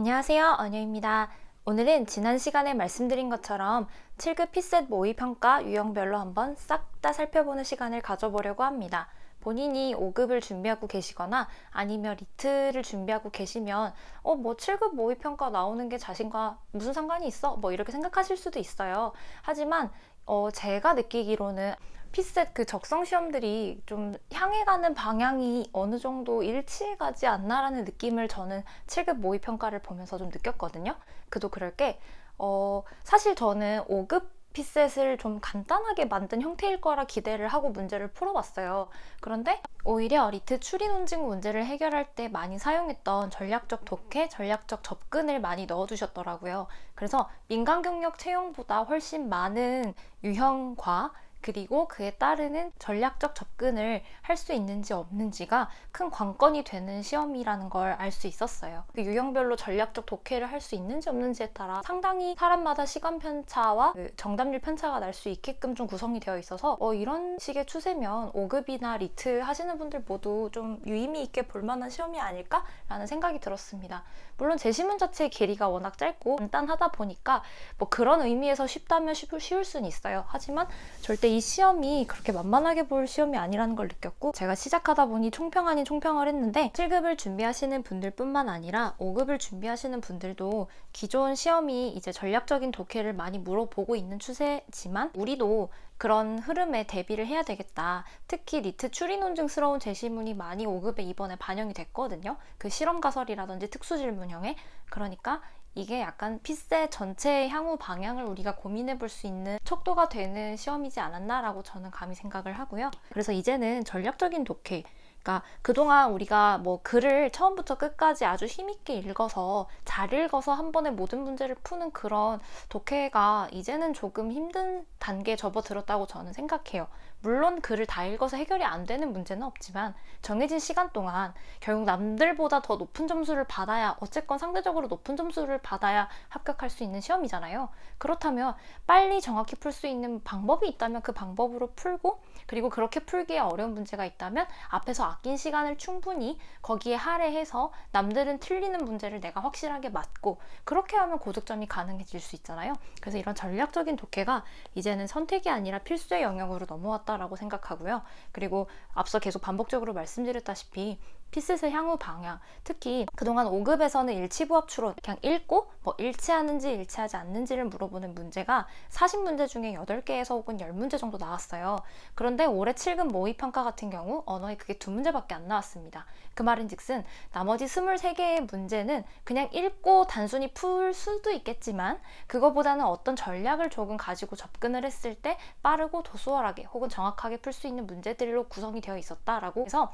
안녕하세요, 언유입니다. 오늘은 지난 시간에 말씀드린 것처럼 7급 피셋 모의평가 유형별로 한번 싹 다 살펴보는 시간을 가져보려고 합니다. 본인이 5급을 준비하고 계시거나 아니면 리트를 준비하고 계시면 뭐 7급 모의평가 나오는 게 자신과 무슨 상관이 있어? 뭐 이렇게 생각하실 수도 있어요. 하지만 제가 느끼기로는 피셋 그 적성 시험들이 좀 향해 가는 방향이 어느 정도 일치해 가지 않나라는 느낌을 저는 7급 모의평가를 보면서 좀 느꼈거든요. 그도 그럴 게 사실 저는 5급 피셋을 좀 간단하게 만든 형태일 거라 기대를 하고 문제를 풀어봤어요. 그런데 오히려 리트 추리 논증 문제를 해결할 때 많이 사용했던 전략적 독해, 전략적 접근을 많이 넣어두셨더라고요. 그래서 민간 경력 채용보다 훨씬 많은 유형과 그리고 그에 따르는 전략적 접근을 할 수 있는지 없는지가 큰 관건이 되는 시험이라는 걸 알 수 있었어요. 그 유형별로 전략적 독해를 할 수 있는지 없는지에 따라 상당히 사람마다 시간 편차와 정답률 편차가 날 수 있게끔 좀 구성이 되어 있어서 이런 식의 추세면 5급이나 리트 하시는 분들 모두 좀 유의미 있게 볼만한 시험이 아닐까라는 생각이 들었습니다. 물론 제시문 자체의 길이가 워낙 짧고 간단하다 보니까 뭐 그런 의미에서 쉽다면 쉬울 수는 있어요. 하지만 절대 이 시험이 그렇게 만만하게 볼 시험이 아니라는 걸 느꼈고, 제가 시작하다 보니 총평 아닌 총평을 했는데 7급을 준비하시는 분들뿐만 아니라 5급을 준비하시는 분들도 기존 시험이 이제 전략적인 독해를 많이 물어보고 있는 추세지만 우리도 그런 흐름에 대비를 해야 되겠다. 특히 리트 추리 논증스러운 제시문이 많이 5급에 이번에 반영이 됐거든요. 그 실험 가설이라든지 특수 질문형에. 그러니까 이게 약간 피셋 전체의 향후 방향을 우리가 고민해 볼 수 있는 척도가 되는 시험이지 않았나라고 저는 감히 생각을 하고요. 그래서 이제는 전략적인 독해, 그러니까 그동안 우리가 뭐 글을 처음부터 끝까지 아주 힘있게 읽어서 잘 읽어서 한 번에 모든 문제를 푸는 그런 독해가 이제는 조금 힘든 단계에 접어들었다고 저는 생각해요. 물론 글을 다 읽어서 해결이 안 되는 문제는 없지만 정해진 시간 동안 결국 남들보다 더 높은 점수를 받아야, 어쨌건 상대적으로 높은 점수를 받아야 합격할 수 있는 시험이잖아요. 그렇다면 빨리 정확히 풀 수 있는 방법이 있다면 그 방법으로 풀고, 그리고 그렇게 풀기에 어려운 문제가 있다면 앞에서 아낀 시간을 충분히 거기에 할애해서 남들은 틀리는 문제를 내가 확실하게 맞고, 그렇게 하면 고득점이 가능해질 수 있잖아요. 그래서 이런 전략적인 독해가 이제는 선택이 아니라 필수의 영역으로 넘어왔다라고 생각하고요. 그리고 앞서 계속 반복적으로 말씀드렸다시피 피셋의 향후 방향, 특히 그동안 5급에서는 일치부합 추론, 그냥 읽고 뭐 일치하는지 일치하지 않는지를 물어보는 문제가 40문제 중에 8개에서 혹은 10문제 정도 나왔어요. 그런데 올해 7급 모의평가 같은 경우 언어에 그게 2문제밖에 안 나왔습니다. 그 말인즉슨 나머지 23개의 문제는 그냥 읽고 단순히 풀 수도 있겠지만 그거보다는 어떤 전략을 조금 가지고 접근을 했을 때 빠르고 도수월하게 혹은 정확하게 풀 수 있는 문제들로 구성이 되어 있었다라고 해서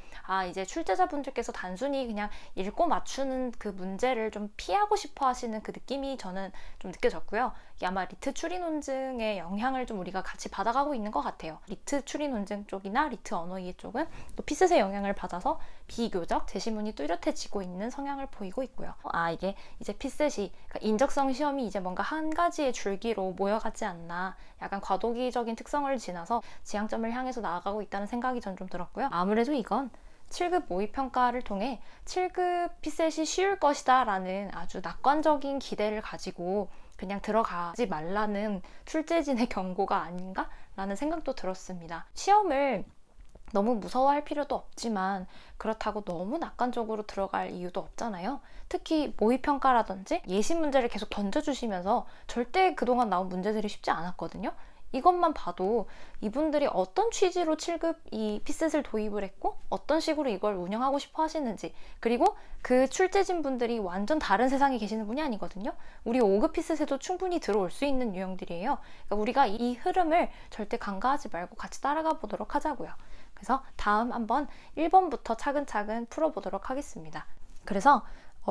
이제 출제자분들께서 단순히 그냥 읽고 맞추는 그 문제를 좀 피하고 싶어 하시는 그 느낌이 저는 좀 느껴졌고요. 아마 리트 추리 논증의 영향을 좀 우리가 같이 받아가고 있는 것 같아요. 리트 추리 논증 쪽이나 리트 언어 이해 쪽은 또 피셋의 영향을 받아서 비교적 제시문이 뚜렷해지고 있는 성향을 보이고 있고요. 이게 이제 피셋이, 그러니까 인적성 시험이 이제 뭔가 한 가지의 줄기로 모여가지 않나, 약간 과도기적인 특성을 지나서 지향점을 향해서 나아가고 있다는 생각이 전 좀 들었고요. 아무래도 이건 7급 모의평가를 통해 7급 피셋이 쉬울 것이다 라는 아주 낙관적인 기대를 가지고 그냥 들어가지 말라는 출제진의 경고가 아닌가? 라는 생각도 들었습니다. 시험을 너무 무서워할 필요도 없지만 그렇다고 너무 낙관적으로 들어갈 이유도 없잖아요. 특히 모의평가라든지 예시 문제를 계속 던져주시면서 절대 그동안 나온 문제들이 쉽지 않았거든요. 이것만 봐도 이분들이 어떤 취지로 7급 이 피셋을 도입을 했고 어떤 식으로 이걸 운영하고 싶어 하시는지, 그리고 그 출제진 분들이 완전 다른 세상에 계시는 분이 아니거든요. 우리 5급 피셋에도 충분히 들어올 수 있는 유형들이에요. 그러니까 우리가 이 흐름을 절대 간과하지 말고 같이 따라가 보도록 하자고요. 그래서 다음 한번 1번부터 차근차근 풀어보도록 하겠습니다. 그래서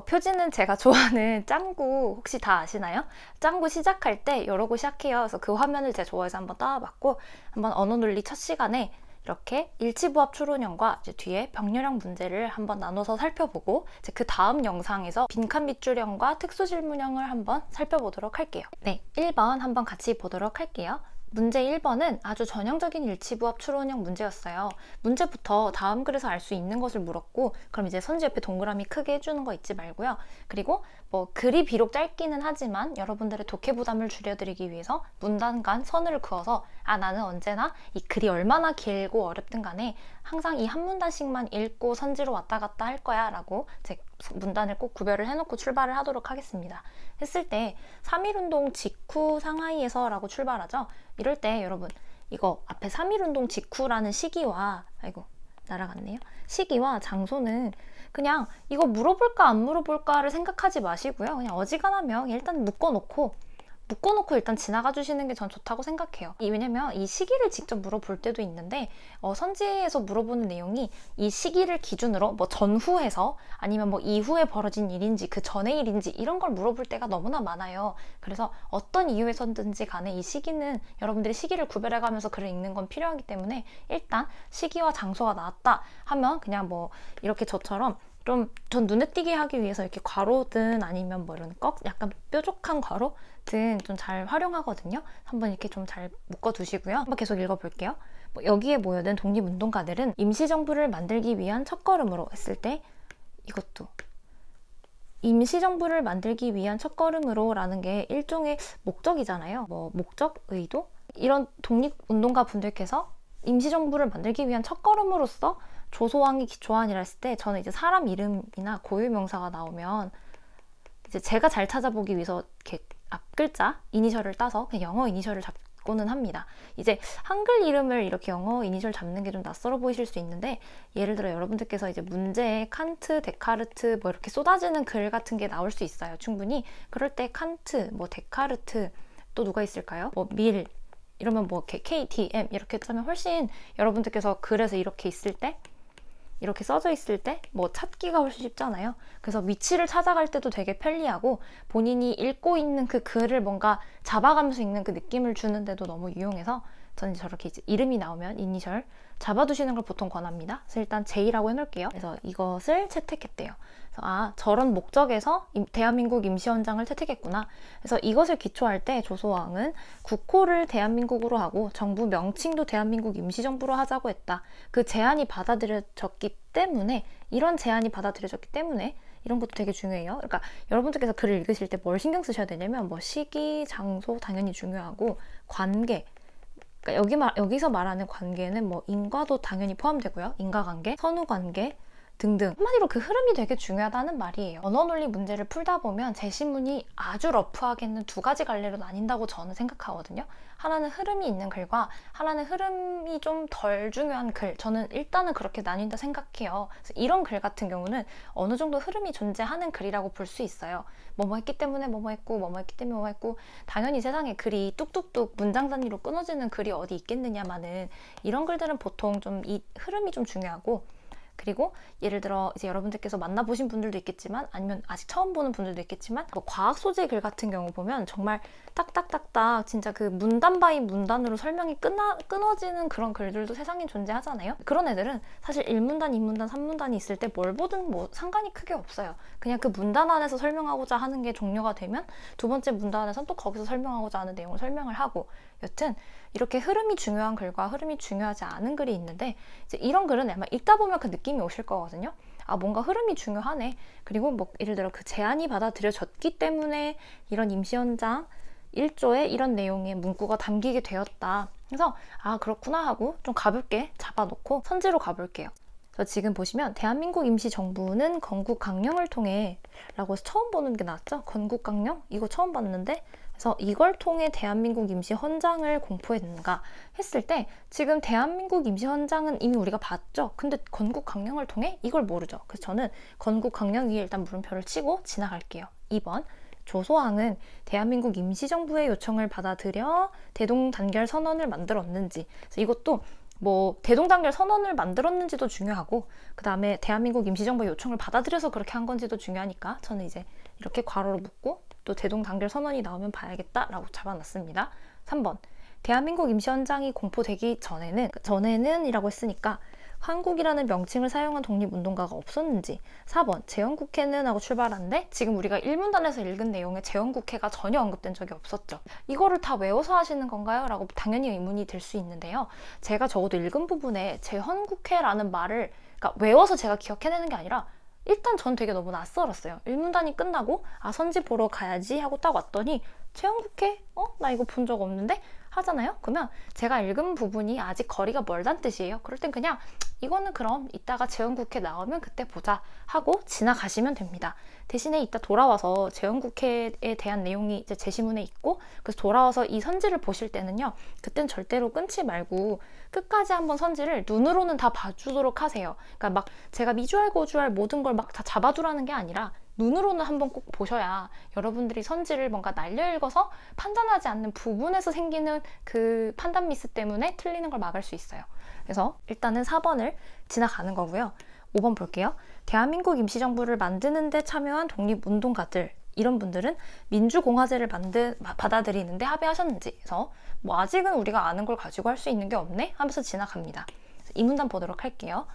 표지는 제가 좋아하는 짱구 혹시 다 아시나요? 짱구 시작할 때 이러고 시작해요. 그래서 그 화면을 제가 좋아해서 한번 따와봤고, 한번 언어논리 첫 시간에 이렇게 일치부합 추론형과 이제 뒤에 병렬형 문제를 한번 나눠서 살펴보고, 이제 그 다음 영상에서 빈칸 밑줄형과 특수질문형을 한번 살펴보도록 할게요. 네, 1번 한번 같이 보도록 할게요. 문제 1번은 아주 전형적인 일치부합 추론형 문제였어요. 문제부터 다음 글에서 알 수 있는 것을 물었고, 그럼 이제 선지 옆에 동그라미 크게 해주는 거 잊지 말고요. 그리고 뭐 글이 비록 짧기는 하지만 여러분들의 독해 부담을 줄여드리기 위해서 문단 간 선을 그어서 나는 언제나 이 글이 얼마나 길고 어렵든 간에 항상 이 한 문단씩만 읽고 선지로 왔다 갔다 할 거야 라고 제 문단을 꼭 구별을 해놓고 출발을 하도록 하겠습니다. 했을 때 3.1운동 직후 상하이에서 라고 출발하죠. 이럴 때 여러분 이거 앞에 3.1운동 직후라는 시기와 아이고 날아갔네요. 시기와 장소는 그냥 이거 물어볼까 안 물어볼까를 생각하지 마시고요. 그냥 어지간하면 일단 묶어놓고 일단 지나가 주시는 게 전 좋다고 생각해요. 왜냐면 이 시기를 직접 물어볼 때도 있는데 선지에서 물어보는 내용이 이 시기를 기준으로 뭐 전후해서 아니면 뭐 이후에 벌어진 일인지 그 전의 일인지 이런 걸 물어볼 때가 너무나 많아요. 그래서 어떤 이유에서든지 간에 이 시기는 여러분들이 시기를 구별해가면서 글을 읽는 건 필요하기 때문에 일단 시기와 장소가 나왔다 하면 그냥 뭐 이렇게 저처럼 좀 전 눈에 띄게 하기 위해서 이렇게 괄호든 아니면 뭐 이런 약간 뾰족한 괄호든 좀 잘 활용하거든요. 한번 이렇게 좀 잘 묶어두시고요. 한번 계속 읽어볼게요. 여기에 모여든 독립운동가들은 임시정부를 만들기 위한 첫걸음으로 했을 때 이것도 임시정부를 만들기 위한 첫걸음으로 라는 게 일종의 목적이잖아요. 뭐 목적, 의도? 이런 독립운동가 분들께서 임시정부를 만들기 위한 첫걸음으로서 조소왕이 기초안이라 했을 때 저는 이제 사람 이름이나 고유명사가 나오면 이제 제가 잘 찾아보기 위해서 이렇게 앞글자 이니셜을 따서 그냥 영어 이니셜을 잡고는 합니다. 이제 한글 이름을 이렇게 영어 이니셜 잡는 게 좀 낯설어 보이실 수 있는데 예를 들어 여러분들께서 이제 문제에 칸트, 데카르트 뭐 이렇게 쏟아지는 글 같은 게 나올 수 있어요. 충분히. 그럴 때 칸트, 뭐 데카르트 또 누가 있을까요? 뭐 밀 이러면 뭐 KTM 이렇게 짜면 훨씬 여러분들께서 글에서 이렇게 있을 때 이렇게 써져 있을 때 뭐 찾기가 훨씬 쉽잖아요. 그래서 위치를 찾아갈 때도 되게 편리하고 본인이 읽고 있는 그 글을 뭔가 잡아가면서 읽는 그 느낌을 주는데도 너무 유용해서 저는 저렇게 이제 이름이 나오면 이니셜 잡아두시는 걸 보통 권합니다. 그래서 일단 J라고 해놓을게요. 그래서 이것을 채택했대요. 그래서 저런 목적에서 대한민국 임시헌장을 채택했구나. 그래서 이것을 기초할 때 조소왕은 국호를 대한민국으로 하고 정부 명칭도 대한민국 임시정부로 하자고 했다. 그 제안이 받아들여졌기 때문에 이런 제안이 받아들여졌기 때문에 이런 것도 되게 중요해요. 그러니까 여러분들께서 글을 읽으실 때 뭘 신경 쓰셔야 되냐면 뭐 시기, 장소 당연히 중요하고 관계 그러니까 여기서 말하는 관계는 뭐 인과도 당연히 포함되고요. 인과관계, 선후관계 등등 한마디로 그 흐름이 되게 중요하다는 말이에요. 언어논리 문제를 풀다 보면 제시문이 아주 러프하게는 두 가지 갈래로 나뉜다고 저는 생각하거든요. 하나는 흐름이 있는 글과 하나는 흐름이 좀 덜 중요한 글. 저는 일단은 그렇게 나뉜다 생각해요. 그래서 이런 글 같은 경우는 어느 정도 흐름이 존재하는 글이라고 볼 수 있어요. 뭐뭐 했기 때문에 뭐뭐 했고 뭐뭐 했기 때문에 뭐뭐 했고 당연히 세상에 글이 뚝뚝뚝 문장 단위로 끊어지는 글이 어디 있겠느냐마는 이런 글들은 보통 좀 이 흐름이 좀 중요하고 그리고 예를 들어 이제 여러분들께서 만나보신 분들도 있겠지만 아니면 아직 처음 보는 분들도 있겠지만 뭐 과학 소재 글 같은 경우 보면 정말 딱딱딱딱 진짜 그 문단 바이 문단으로 설명이 끊어지는 그런 글들도 세상에 존재하잖아요. 그런 애들은 사실 1문단, 2문단, 3문단이 있을 때 뭘 보든 뭐 상관이 크게 없어요. 그냥 그 문단 안에서 설명하고자 하는 게 종료가 되면 두 번째 문단 안에서는 또 거기서 설명하고자 하는 내용을 설명을 하고 여튼 이렇게 흐름이 중요한 글과 흐름이 중요하지 않은 글이 있는데 이제 이런 글은 아마 읽다 보면 그 느낌이 오실 거거든요. 뭔가 흐름이 중요하네. 그리고 뭐 예를 들어 그 제안이 받아들여졌기 때문에 이런 임시헌장 1조에 이런 내용의 문구가 담기게 되었다. 그래서 그렇구나 하고 좀 가볍게 잡아놓고 선지로 가볼게요. 지금 보시면 대한민국 임시정부는 건국강령을 통해 라고 해서 처음 보는 게 나왔죠. 건국강령? 이거 처음 봤는데 그래서 이걸 통해 대한민국 임시헌장을 공포했는가 했을 때 지금 대한민국 임시헌장은 이미 우리가 봤죠. 근데 건국강령을 통해? 이걸 모르죠. 그래서 저는 건국강령 위에 일단 물음표를 치고 지나갈게요. 2번 조소왕은 대한민국 임시정부의 요청을 받아들여 대동단결 선언을 만들었는지 그래서 이것도 뭐 대동단결 선언을 만들었는지도 중요하고 그 다음에 대한민국 임시정부의 요청을 받아들여서 그렇게 한 건지도 중요하니까 저는 이제 이렇게 괄호로 묶고 또 대동단결 선언이 나오면 봐야겠다라고 잡아놨습니다. 3번 대한민국 임시헌장이 공포되기 전에는 이라고 했으니까 한국이라는 명칭을 사용한 독립운동가가 없었는지 4번 재헌국회는 하고 출발하는데 지금 우리가 1문단에서 읽은 내용에 재헌국회가 전혀 언급된 적이 없었죠. 이거를 다 외워서 하시는 건가요? 라고 당연히 의문이 들 수 있는데요. 제가 적어도 읽은 부분에 재헌국회라는 말을 그러니까 외워서 제가 기억해내는 게 아니라 일단 전 되게 너무 낯설었어요. 일문단이 끝나고 선지 보러 가야지 하고 딱 왔더니 재헌국회? 나 이거 본 적 없는데? 하잖아요? 그러면 제가 읽은 부분이 아직 거리가 멀단 뜻이에요. 그럴 땐 그냥 이거는 그럼 이따가 재헌국회 나오면 그때 보자 하고 지나가시면 됩니다. 대신에 이따 돌아와서 재헌국회에 대한 내용이 이제 제시문에 있고, 그래서 돌아와서 이 선지를 보실 때는요, 그땐 절대로 끊지 말고 끝까지 한번 선지를 눈으로는 다 봐주도록 하세요. 그러니까 막 제가 미주알 고주알 모든 걸 막 다 잡아두라는 게 아니라 눈으로는 한번 꼭 보셔야 여러분들이 선지를 뭔가 날려 읽어서 판단하지 않는 부분에서 생기는 그 판단 미스 때문에 틀리는 걸 막을 수 있어요. 그래서 일단은 4번을 지나가는 거고요. 5번 볼게요. 대한민국 임시정부를 만드는 데 참여한 독립운동가들, 이런 분들은 민주공화제를 받아들이는데 합의하셨는지. 그래서 뭐 아직은 우리가 아는 걸 가지고 할 수 있는 게 없네 하면서 지나갑니다. 이 문단 보도록 할게요.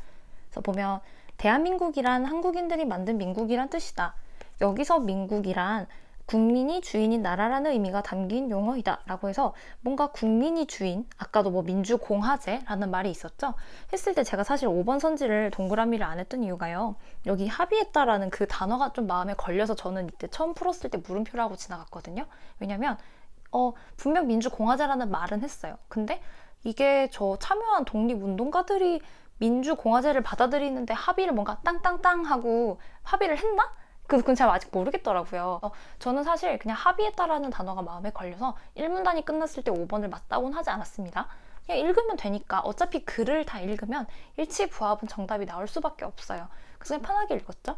그래서 보면 대한민국이란 한국인들이 만든 민국이란 뜻이다. 여기서 민국이란 국민이 주인인 나라라는 의미가 담긴 용어이다 라고 해서 뭔가 국민이 주인, 아까도 뭐 민주공화제라는 말이 있었죠. 했을 때 제가 사실 5번 선지를 동그라미를 안 했던 이유가요, 여기 합의했다라는 그 단어가 좀 마음에 걸려서 저는 이때 처음 풀었을 때 물음표를 하고 지나갔거든요. 왜냐면 분명 민주공화제라는 말은 했어요. 근데 이게 저 참여한 독립운동가들이 민주공화제를 받아들이는데 합의를 뭔가 땅땅땅 하고 합의를 했나? 그건 제가 아직 모르겠더라고요. 저는 사실 그냥 합의했다라는 단어가 마음에 걸려서 1문단이 끝났을 때 5번을 맞다고는 하지 않았습니다. 그냥 읽으면 되니까 어차피 글을 다 읽으면 일치부합은 정답이 나올 수밖에 없어요. 그래서 그냥 편하게 읽었죠.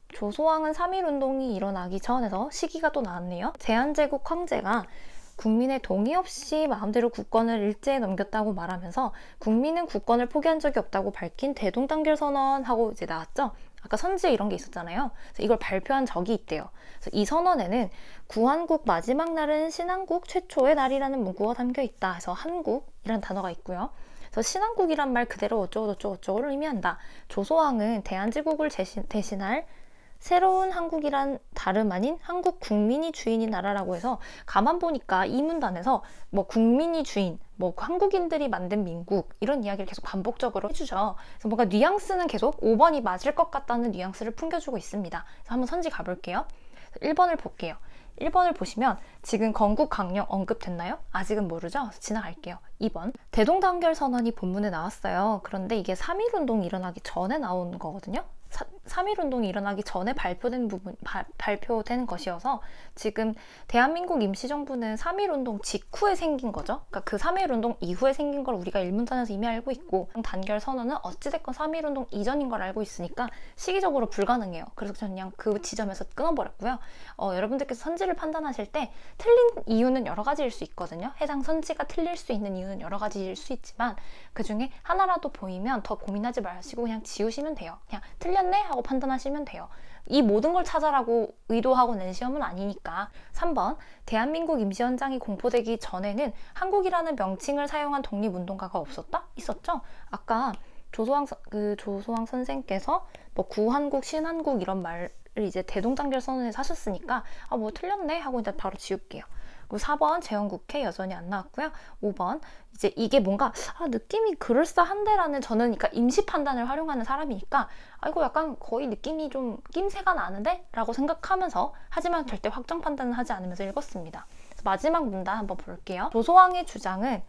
조소왕은 3.1운동이 일어나기 전에서 시기가 또 나왔네요. 제한제국 황제가 국민의 동의 없이 마음대로 국권을 일제에 넘겼다고 말하면서 국민은 국권을 포기한 적이 없다고 밝힌 대동단결 선언하고 이제 나왔죠. 아까 선지에 이런 게 있었잖아요. 그래서 이걸 발표한 적이 있대요. 그래서 이 선언에는 구한국 마지막 날은 신한국 최초의 날이라는 문구가 담겨 있다 해서 한국이라는 단어가 있고요. 그래서 신한국이란 말 그대로 어쩌고저쩌고를 의미한다. 조소왕은 대한제국을 대신할 새로운 한국이란 다름 아닌 한국 국민이 주인인 나라라고 해서, 가만 보니까 이 문단에서 뭐 국민이 주인, 뭐 한국인들이 만든 민국, 이런 이야기를 계속 반복적으로 해주죠. 그래서 뭔가 뉘앙스는 계속 5번이 맞을 것 같다는 뉘앙스를 풍겨주고 있습니다. 그래서 한번 선지 가볼게요. 1번을 볼게요. 1번을 보시면 지금 건국강령 언급됐나요? 아직은 모르죠? 지나갈게요. 2번 대동단결 선언이 본문에 나왔어요. 그런데 이게 3.1운동이 일어나기 전에 나온 거거든요. 3.1운동이 일어나기 전에 발표되는 것이어서 지금 대한민국 임시정부는 3.1운동 직후에 생긴 거죠. 그러니까 그 3.1운동 이후에 생긴 걸 우리가 일문단에서 이미 알고 있고, 단결 선언은 어찌됐건 3.1운동 이전인 걸 알고 있으니까 시기적으로 불가능해요. 그래서 저는 그냥 그 지점에서 끊어버렸고요. 여러분들께서 선지를 판단하실 때 틀린 이유는 여러 가지일 수 있거든요. 해당 선지가 틀릴 수 있는 이유는 여러 가지일 수 있지만 그 중에 하나라도 보이면 더 고민하지 마시고 그냥 지우시면 돼요. 그냥 틀렸네 하고 판단하시면 돼요. 이 모든 걸 찾아라고 의도하고 낸 시험은 아니니까. 3번 대한민국 임시헌장이 공포되기 전에는 한국이라는 명칭을 사용한 독립운동가가 없었다? 있었죠? 아까 조소왕 선생께서 뭐 구한국, 신한국 이런 말을 이제 대동단결 선언에서 하셨으니까 뭐 틀렸네 하고 일단 바로 지울게요. 그리고 4번 재헌국회 여전히 안 나왔고요. 5번 이제 이게 뭔가 느낌이 그럴싸한데라는, 저는 그러니까 임시 판단을 활용하는 사람이니까 이거 약간 거의 느낌이 좀 낌새가 나는데? 라고 생각하면서, 하지만 절대 확정 판단은 하지 않으면서 읽었습니다. 그래서 마지막 문단 한번 볼게요. 조소왕의 주장은,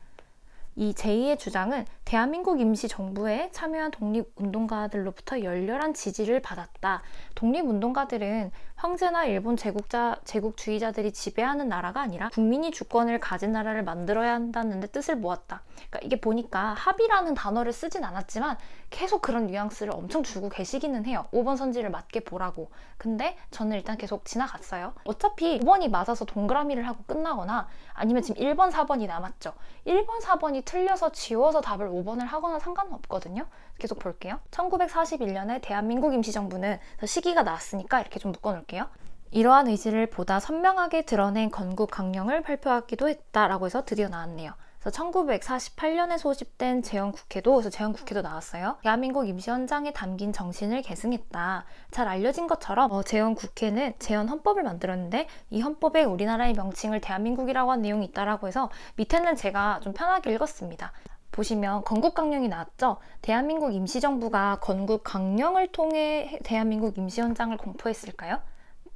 이 제2의 주장은 대한민국 임시정부에 참여한 독립운동가들로부터 열렬한 지지를 받았다. 독립운동가들은 황제나 일본 제국주의자들이 지배하는 나라가 아니라 국민이 주권을 가진 나라를 만들어야 한다는 데 뜻을 모았다. 그러니까 이게 보니까 합의라는 단어를 쓰진 않았지만 계속 그런 뉘앙스를 엄청 주고 계시기는 해요. 5번 선지를 맞게 보라고. 근데 저는 일단 계속 지나갔어요. 어차피 5번이 맞아서 동그라미를 하고 끝나거나 아니면 지금 1번, 4번이 남았죠. 1번, 4번이 틀려서 지워서 답을 5번을 하거나 상관은 없거든요. 계속 볼게요. 1941년에 대한민국 임시정부는, 시기가 나왔으니까 이렇게 좀 묶어놓을게요. 이러한 의지를 보다 선명하게 드러낸 건국강령을 발표하기도 했다라고 해서 드디어 나왔네요. 그래서 1948년에 소집된 재헌국회도, 그래서 재헌국회도 나왔어요. 대한민국 임시헌장에 담긴 정신을 계승했다. 잘 알려진 것처럼 재헌국회는 재헌헌법을 만들었는데 이 헌법에 우리나라의 명칭을 대한민국이라고 한 내용이 있다라고 해서 밑에는 제가 좀 편하게 읽었습니다. 보시면 건국강령이 나왔죠. 대한민국 임시정부가 건국강령을 통해 대한민국 임시헌장을 공포했을까요?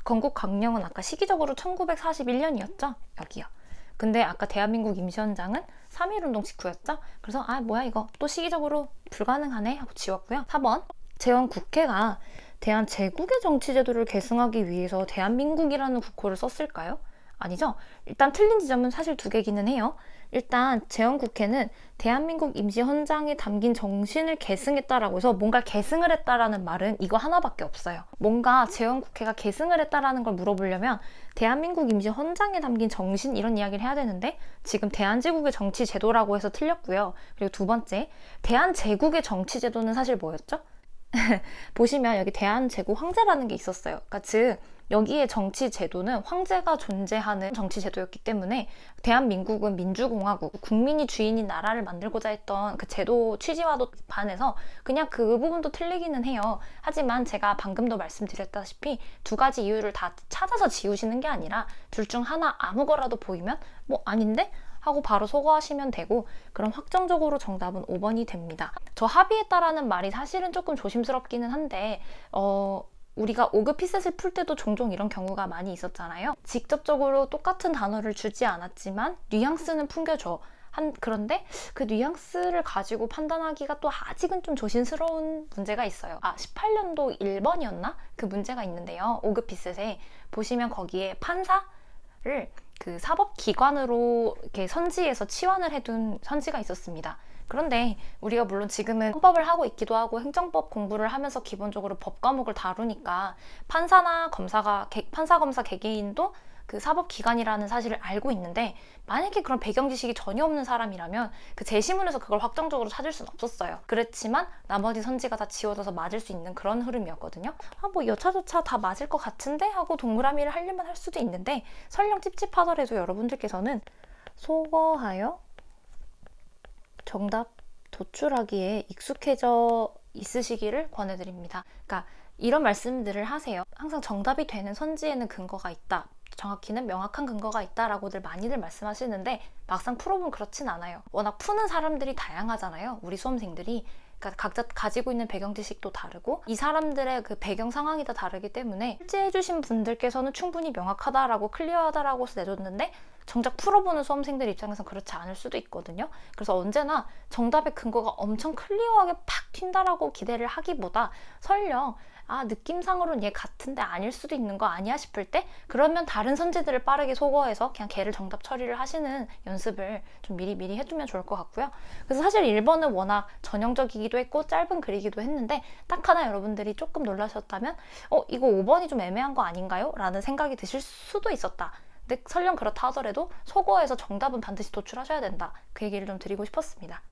건국강령은 아까 시기적으로 1941년이었죠? 여기요. 근데 아까 대한민국 임시헌장은 3.1운동 직후였죠? 그래서 뭐야 이거 또 시기적으로 불가능하네 하고 지웠고요. 4번 제헌국회가 대한제국의 정치제도를 계승하기 위해서 대한민국이라는 국호를 썼을까요? 아니죠? 일단 틀린 지점은 사실 두 개기는 해요. 일단 제헌국회는 대한민국 임시헌장에 담긴 정신을 계승했다라고 해서 뭔가 계승을 했다라는 말은 이거 하나밖에 없어요. 뭔가 제헌국회가 계승을 했다라는 걸 물어보려면 대한민국 임시헌장에 담긴 정신 이런 이야기를 해야 되는데 지금 대한제국의 정치제도라고 해서 틀렸고요. 그리고 두 번째, 대한제국의 정치제도는 사실 뭐였죠? 보시면 여기 대한제국 황제라는 게 있었어요. 그러니까 즉 여기에 정치 제도는 황제가 존재하는 정치 제도였기 때문에 대한민국은 민주공화국, 국민이 주인인 나라를 만들고자 했던 그 제도 취지와도 반해서 그냥 그 부분도 틀리기는 해요. 하지만 제가 방금도 말씀드렸다시피 두 가지 이유를 다 찾아서 지우시는 게 아니라 둘 중 하나 아무 거라도 보이면 뭐 아닌데? 하고 바로 소거하시면 되고 그럼 확정적으로 정답은 5번이 됩니다. 저 합의했다라는 말이 사실은 조금 조심스럽기는 한데 우리가 5급 피셋을 풀 때도 종종 이런 경우가 많이 있었잖아요. 직접적으로 똑같은 단어를 주지 않았지만 뉘앙스는 풍겨줘. 그런데 그 뉘앙스를 가지고 판단하기가 또 아직은 좀 조심스러운 문제가 있어요. 18년도 1번이었나? 그 문제가 있는데요. 5급 피셋에 보시면 거기에 판사를 그 사법기관으로 이렇게 선지에서 치환을 해둔 선지가 있었습니다. 그런데 우리가 물론 지금은 헌법을 하고 있기도 하고 행정법 공부를 하면서 기본적으로 법 과목을 다루니까 판사, 검사 개개인도 그 사법기관이라는 사실을 알고 있는데 만약에 그런 배경 지식이 전혀 없는 사람이라면 그 제시문에서 그걸 확정적으로 찾을 수는 없었어요. 그렇지만 나머지 선지가 다 지워져서 맞을 수 있는 그런 흐름이었거든요. 뭐 여차저차 다 맞을 것 같은데 하고 동그라미를 하려면 할 수도 있는데 설령 찝찝하더라도 여러분들께서는 소거하여 정답 도출하기에 익숙해져 있으시기를 권해드립니다. 그러니까 이런 말씀들을 하세요. 항상 정답이 되는 선지에는 근거가 있다. 정확히는 명확한 근거가 있다라고들 많이들 말씀하시는데 막상 풀어보면 그렇진 않아요. 워낙 푸는 사람들이 다양하잖아요. 우리 수험생들이. 그러니까 각자 가지고 있는 배경 지식도 다르고 이 사람들의 그 배경 상황이 다 다르기 때문에 실제 해주신 분들께서는 충분히 명확하다라고 클리어하다라고 해서 내줬는데 정작 풀어보는 수험생들 입장에선 그렇지 않을 수도 있거든요. 그래서 언제나 정답의 근거가 엄청 클리어하게 팍 튄다라고 기대를 하기보다 설령 느낌상으로는 얘 같은데 아닐 수도 있는 거 아니야 싶을 때 그러면 다른 선지들을 빠르게 소거해서 그냥 걔를 정답 처리를 하시는 연습을 좀 미리 해두면 좋을 것 같고요. 그래서 사실 1번은 워낙 전형적이기도 했고 짧은 글이기도 했는데 딱 하나 여러분들이 조금 놀라셨다면 이거 5번이 좀 애매한 거 아닌가요? 라는 생각이 드실 수도 있었다. 근데 설령 그렇다 하더라도 소거해서 정답은 반드시 도출하셔야 된다. 그 얘기를 좀 드리고 싶었습니다.